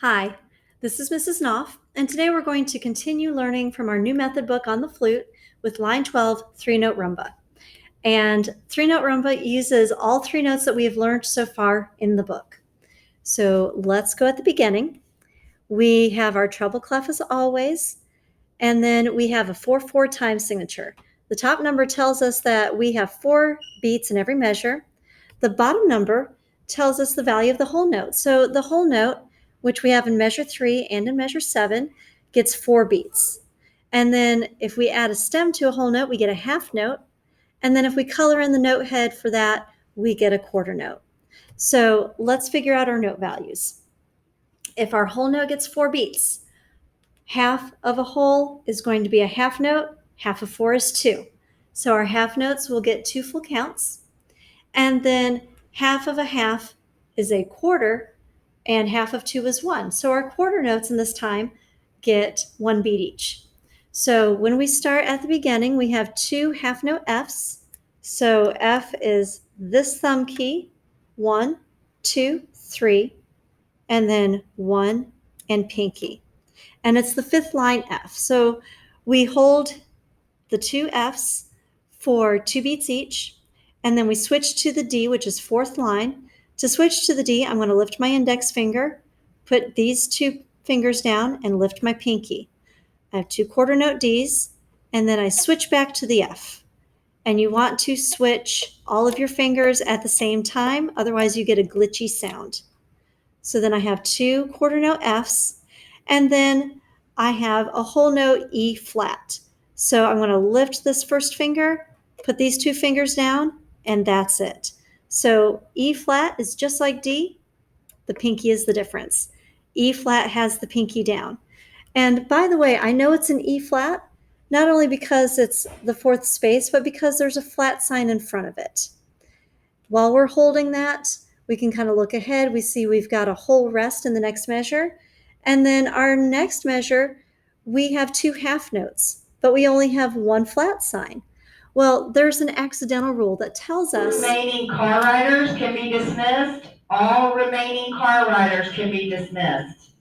Hi, this is Mrs. Knopf, and today we're going to continue learning from our new method book on the flute with line 12, three-note rumba. And three-note rumba uses all three notes that we have learned so far in the book. So let's go at the beginning. We have our treble clef as always, and then we have a 4/4 time signature. The top number tells us that we have 4 beats in every measure. The bottom number tells us the value of the whole note. So the whole note, which we have in measure 3 and in measure 7, gets 4 beats. And then if we add a stem to a whole note, we get a half note. And then if we color in the note head for that, we get a quarter note. So let's figure out our note values. If our whole note gets 4 beats, half of a whole is going to be a half note, half of 4 is 2. So our half notes will get 2 full counts. And then half of a half is a quarter, and half of 2 is 1. So our quarter notes in this time get 1 beat each. So when we start at the beginning, we have 2 half note Fs. So F is this thumb key, 1, 2, 3, and then 1 and pinky. And it's the 5th line F. So we hold the 2 Fs for 2 beats each, and then we switch to the D, which is 4th line. To switch to the D, I'm going to lift my index finger, put these 2 fingers down, and lift my pinky. I have 2 quarter note Ds, and then I switch back to the F. And you want to switch all of your fingers at the same time, otherwise you get a glitchy sound. So then I have 2 quarter note Fs, and then I have a whole note E flat. So I'm going to lift this first finger, put these 2 fingers down, and that's it. So E flat is just like D. The pinky is the difference. E flat has the pinky down. And by the way, I know it's an E flat, not only because it's the 4th space, but because there's a flat sign in front of it. While we're holding that, we can kind of look ahead. We see we've got a whole rest in the next measure. And then our next measure, we have 2 half notes, but we only have 1 flat sign. Well, there's an accidental rule that tells us remaining car riders can be dismissed. All remaining car riders can be dismissed.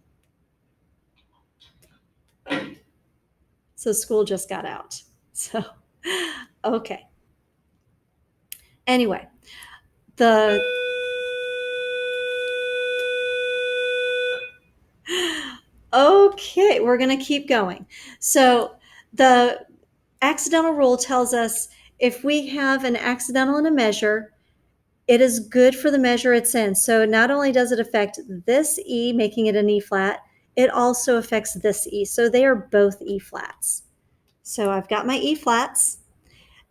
So school just got out. So, okay. Anyway, okay, we're going to keep going. So the accidental rule tells us if we have an accidental in a measure, it is good for the measure it's in. So not only does it affect this E, making it an E flat, it also affects this E. So they are both E flats. So I've got my E flats.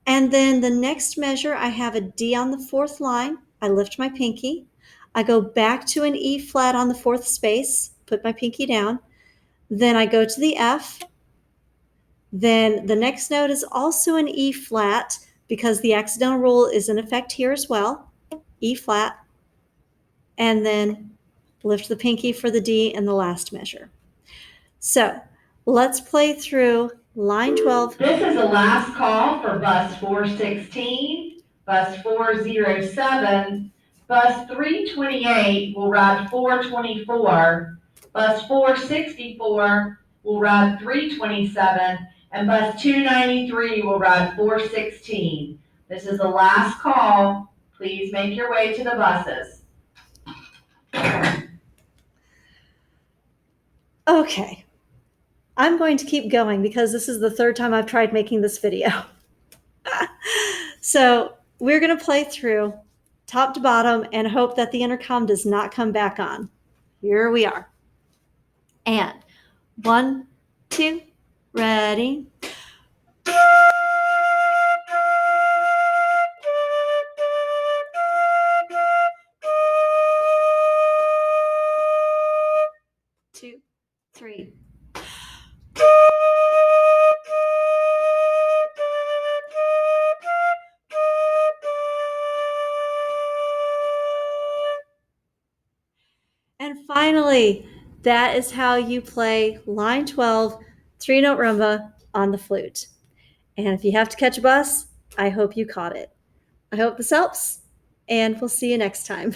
And then the next measure, I have a D on the 4th line. I lift my pinky. I go back to an E flat on the 4th space, put my pinky down. Then I go to the F. Then the next note is also an E flat because the accidental rule is in effect here as well. E flat. And then lift the pinky for the D in the last measure. So let's play through line 12. This is the last call for bus 416, bus 407, bus 328 will ride 424, bus 464 will ride 327, and bus 293 will ride 416. This is the last call. Please make your way to the buses. Okay. I'm going to keep going because this is the 3rd time I've tried making this video. So we're going to play through top to bottom and hope that the intercom does not come back on. Here we are. And 1, 2, ready. Two, 3. And finally, that is how you play line 12, three-note rumba on the flute. And if you have to catch a bus, I hope you caught it. I hope this helps, and we'll see you next time.